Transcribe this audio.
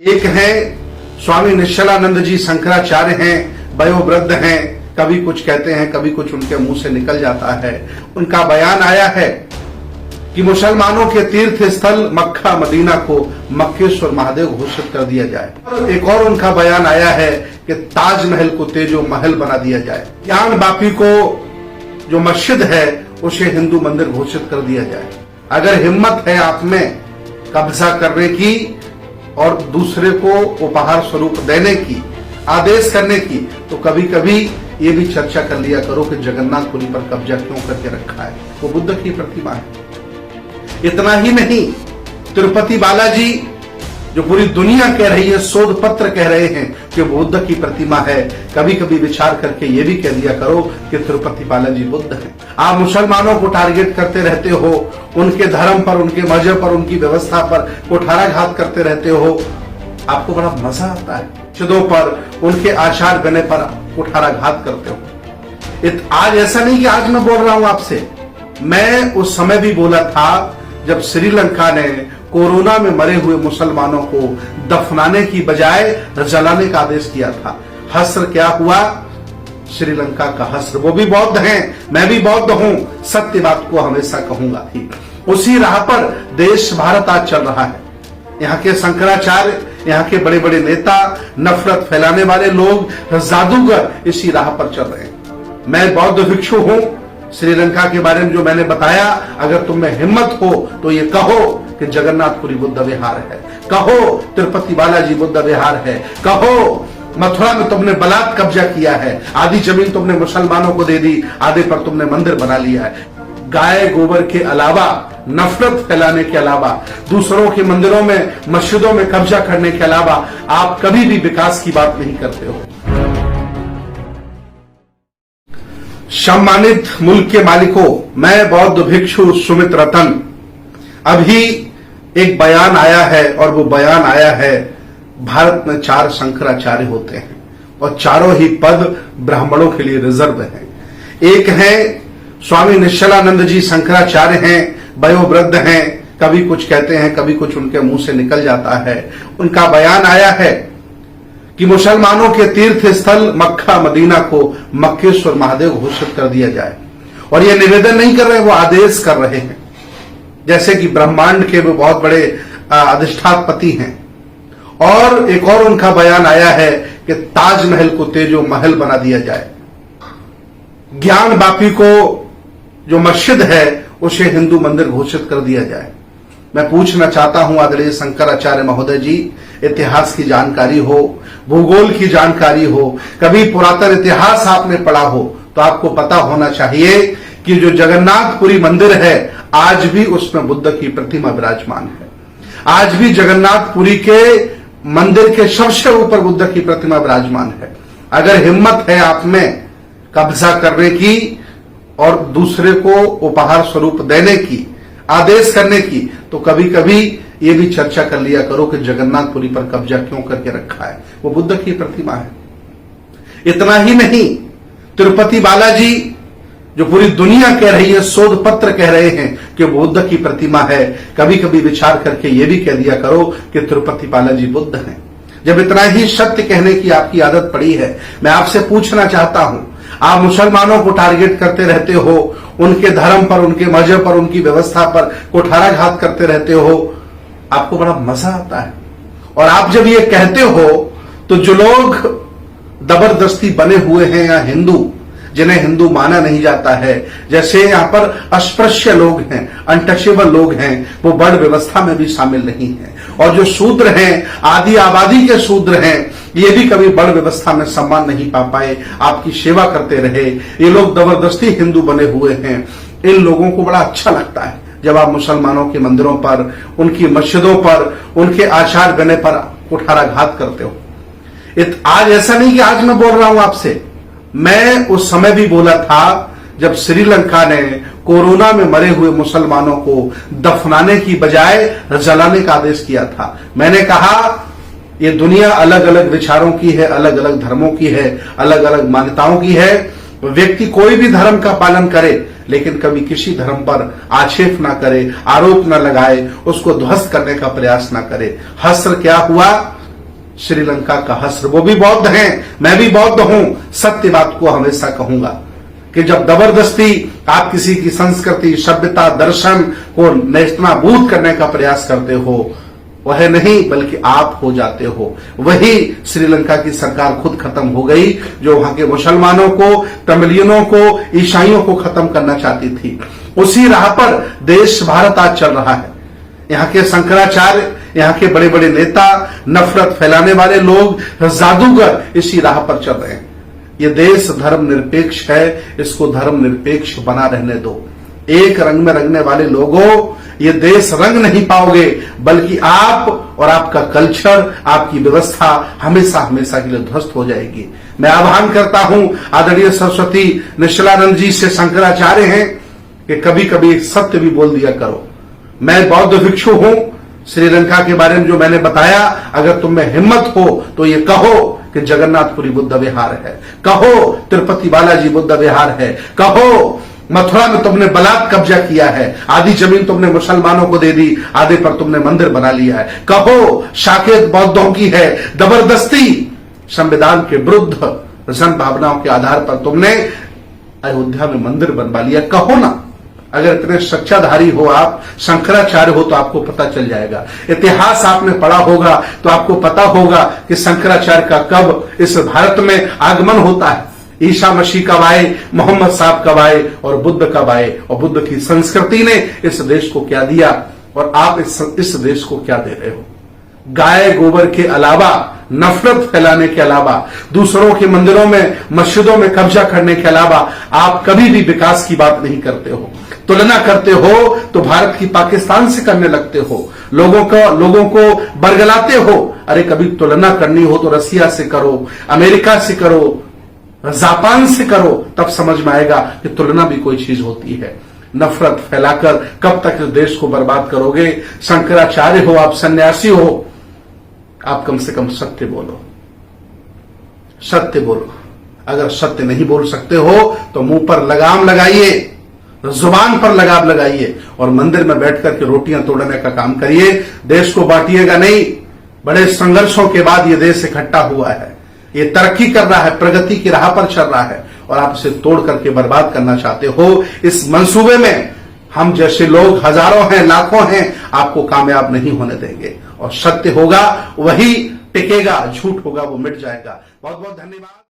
एक है स्वामी निश्चलानंद जी शंकराचार्य हैं, वयोवृद्ध हैं, कभी कुछ कहते हैं कभी कुछ उनके मुंह से निकल जाता है। उनका बयान आया है कि मुसलमानों के तीर्थ स्थल मक्का मदीना को मक्केश्वर महादेव घोषित कर दिया जाए। एक और उनका बयान आया है कि ताजमहल को तेजो महल बना दिया जाए। ज्ञान बापी को जो मस्जिद है उसे हिंदू मंदिर घोषित कर दिया जाए। अगर हिम्मत है आप में कब्जा करने की और दूसरे को उपहार स्वरूप देने की, आदेश करने की, तो कभी कभी ये भी चर्चा कर लिया करो कि जगन्नाथपुरी पर कब्जा क्यों करके रखा है। वो बुद्ध की प्रतिमा है। इतना ही नहीं, तिरुपति बालाजी जो पूरी दुनिया कह रही है, शोध पत्र कह रहे हैं कि बुद्ध की प्रतिमा है, कभी कभी विचार करके ये भी कह दिया करो कि तिरुपति बालाजी बुद्ध हैं। आप मुसलमानों को टारगेट करते रहते हो, उनके धर्म पर, उनके मजहब पर, उनकी व्यवस्था पर कुठाराघात करते रहते हो। आपको बड़ा मजा आता है। मस्जिदों पर, उनके आचार बने पर कुठाराघात करते हो। आज ऐसा नहीं कि आज मैं बोल रहा हूं आपसे, मैं उस समय भी बोला था जब श्रीलंका ने कोरोना में मरे हुए मुसलमानों को दफनाने की बजाय जलाने का आदेश किया था। हस्र क्या हुआ? श्रीलंका का हस्र। वो भी बौद्ध हैं, मैं भी बौद्ध हूं, सत्य बात को हमेशा कहूंगा ही। उसी राह पर देश भारत आज चल रहा है। यहाँ के शंकराचार्य, यहाँ के बड़े बड़े नेता, नफरत फैलाने वाले लोग, जादूगर इसी राह पर चल रहे हैं। मैं बौद्ध भिक्षु हूं। श्रीलंका के बारे में जो मैंने बताया, अगर तुम में हिम्मत हो तो ये कहो कि जगन्नाथपुरी बुद्ध विहार है, कहो तिरुपति बालाजी बुद्ध विहार है, कहो मथुरा में तुमने बलात् कब्जा किया है, आधी जमीन तुमने मुसलमानों को दे दी, आधे पर तुमने मंदिर बना लिया है। गाय गोबर के अलावा, नफरत फैलाने के अलावा, दूसरों के मंदिरों में, मस्जिदों में कब्जा करने के अलावा आप कभी भी विकास की बात नहीं करते हो। सम्मानित मुल्क के मालिकों, मैं बौद्ध भिक्षु सुमित रतन, अभी एक बयान आया है और वो बयान आया है, भारत में 4 शंकराचार्य होते हैं और चारों ही पद ब्राह्मणों के लिए रिजर्व हैं। एक है स्वामी निश्चलानंद जी शंकराचार्य हैं, वयोवृद्ध हैं, कभी कुछ कहते हैं कभी कुछ उनके मुंह से निकल जाता है। उनका बयान आया है कि मुसलमानों के तीर्थ स्थल मक्का मदीना को मक्केश्वर महादेव घोषित कर दिया जाए। और ये निवेदन नहीं कर रहे, वो आदेश कर रहे हैं, जैसे कि ब्रह्मांड के वो बहुत बड़े अधिष्ठापति हैं। और एक और उनका बयान आया है कि ताजमहल को तेजो महल बना दिया जाए। ज्ञान बापी को जो मस्जिद है उसे हिंदू मंदिर घोषित कर दिया जाए। मैं पूछना चाहता हूं आदरणीय शंकराचार्य महोदय जी, इतिहास की जानकारी हो, भूगोल की जानकारी हो, कभी पुरातन इतिहास आपने पढ़ा हो तो आपको पता होना चाहिए कि जो जगन्नाथपुरी मंदिर है आज भी उसमें बुद्ध की प्रतिमा विराजमान है। आज भी जगन्नाथपुरी के मंदिर के सबसे ऊपर बुद्ध की प्रतिमा विराजमान है। अगर हिम्मत है आप में कब्जा करने की और दूसरे को उपहार स्वरूप देने की, आदेश करने की, तो कभी कभी ये भी चर्चा कर लिया करो कि जगन्नाथपुरी पर कब्जा क्यों करके रखा है। वो बुद्ध की प्रतिमा है। इतना ही नहीं, तिरुपति बालाजी जो पूरी दुनिया कह रही है, शोध पत्र कह रहे हैं कि बुद्ध की प्रतिमा है, कभी कभी विचार करके ये भी कह दिया करो कि तिरुपति बालाजी बुद्ध हैं। जब इतना ही सत्य कहने की आपकी आदत पड़ी है, मैं आपसे पूछना चाहता हूं, आप मुसलमानों को टारगेट करते रहते हो, उनके धर्म पर, उनके मजहब पर, उनकी व्यवस्था पर कुठाराघात करते रहते हो। आपको बड़ा मजा आता है। और आप जब ये कहते हो तो जो लोग जबरदस्ती बने हुए हैं या हिंदू, जिन्हें हिंदू माना नहीं जाता है, जैसे यहाँ पर अस्पृश्य लोग हैं, अनटचेबल लोग हैं, वो बड़ व्यवस्था में भी शामिल नहीं है। और जो शूद्र हैं, आदि आबादी के शूद्र हैं, ये भी कभी बड़ व्यवस्था में सम्मान नहीं पा पाए, आपकी सेवा करते रहे। ये लोग जबरदस्ती हिंदू बने हुए हैं। इन लोगों को बड़ा अच्छा लगता है जब आप मुसलमानों के मंदिरों पर, उनकी मस्जिदों पर, उनके आचार बने पर कुठाराघात करते हो। आज ऐसा नहीं कि आज मैं बोल रहा हूं आपसे, मैं उस समय भी बोला था जब श्रीलंका ने कोरोना में मरे हुए मुसलमानों को दफनाने की बजाय जलाने का आदेश किया था। मैंने कहा ये दुनिया अलग अलग विचारों की है, अलग अलग धर्मों की है, अलग अलग मान्यताओं की है। व्यक्ति कोई भी धर्म का पालन करे, लेकिन कभी किसी धर्म पर आक्षेप ना करे, आरोप ना लगाए, उसको ध्वस्त करने का प्रयास ना करे। हस्र क्या हुआ? श्रीलंका का हश्र। वो भी बौद्ध हैं, मैं भी बौद्ध हूं। सत्य बात को हमेशा कहूंगा कि जब जबरदस्ती आप किसी की संस्कृति, सभ्यता, दर्शन को नेस्तनाबूद करने का प्रयास करते हो, वह नहीं बल्कि आप हो जाते हो। वही श्रीलंका की सरकार खुद खत्म हो गई जो वहां के मुसलमानों को, तमिलियनों को, ईसाइयों को खत्म करना चाहती थी। उसी राह पर देश भारत आज चल रहा है। यहाँ के शंकराचार्य, यहाँ के बड़े बड़े नेता, नफरत फैलाने वाले लोग, जादूगर इसी राह पर चल रहे हैं। ये देश धर्मनिरपेक्ष है, इसको धर्मनिरपेक्ष बना रहने दो। एक रंग में रंगने वाले लोगों, ये देश रंग नहीं पाओगे, बल्कि आप और आपका कल्चर, आपकी व्यवस्था हमेशा हमेशा के लिए ध्वस्त हो जाएगी। मैं आह्वान करता हूं आदरणीय सरस्वती निश्चलानंद जी से, शंकराचार्य हैं, कि कभी कभी सत्य भी बोल दिया करो। मैं बौद्ध भिक्षु हूं। श्रीलंका के बारे में जो मैंने बताया, अगर तुम में हिम्मत हो तो ये कहो कि जगन्नाथपुरी बुद्ध विहार है, कहो तिरुपति बालाजी बुद्ध विहार है, कहो मथुरा में तुमने बलात् कब्जा किया है, आधी जमीन तुमने मुसलमानों को दे दी, आधे पर तुमने मंदिर बना लिया है, कहो शाकेत बौद्धों की है, जबरदस्ती संविधान के विरुद्ध जन भावनाओं के आधार पर तुमने अयोध्या में मंदिर बनवा लिया। कहो ना, अगर इतने सच्चाधारी हो आप, शंकराचार्य हो, तो आपको पता चल जाएगा। इतिहास आपने पढ़ा होगा तो आपको पता होगा कि शंकराचार्य का कब इस भारत में आगमन होता है। ईसा मसीह कब आए, मोहम्मद साहब कब आए और बुद्ध कब आए, और बुद्ध की संस्कृति ने इस देश को क्या दिया और आप इस देश को क्या दे रहे हो। गाय गोबर के अलावा, नफरत फैलाने के अलावा, दूसरों के मंदिरों में, मस्जिदों में कब्जा करने के अलावा आप कभी भी विकास की बात नहीं करते हो। तुलना करते हो तो भारत की पाकिस्तान से करने लगते हो, लोगों को बरगलाते हो। अरे कभी तुलना करनी हो तो रसिया से करो, अमेरिका से करो, जापान से करो, तब समझ में आएगा कि तुलना भी कोई चीज होती है। नफरत फैलाकर कब तक इस देश को बर्बाद करोगे। शंकराचार्य हो आप, सन्यासी हो, आप कम से कम सत्य बोलो, सत्य बोलो। अगर सत्य नहीं बोल सकते हो तो मुंह पर लगाम लगाइए, जुबान पर लगाम लगाइए और मंदिर में बैठ करके रोटियां तोड़ने का काम करिए। देश को बांटिएगा नहीं। बड़े संघर्षों के बाद ये देश इकट्ठा हुआ है, ये तरक्की कर रहा है, प्रगति की राह पर चल रहा है, और आप इसे तोड़ करके बर्बाद करना चाहते हो। इस मंसूबे में हम जैसे लोग हजारों हैं, लाखों हैं, आपको कामयाब नहीं होने देंगे। और सत्य होगा वही टिकेगा, झूठ होगा वो मिट जाएगा। बहुत बहुत धन्यवाद।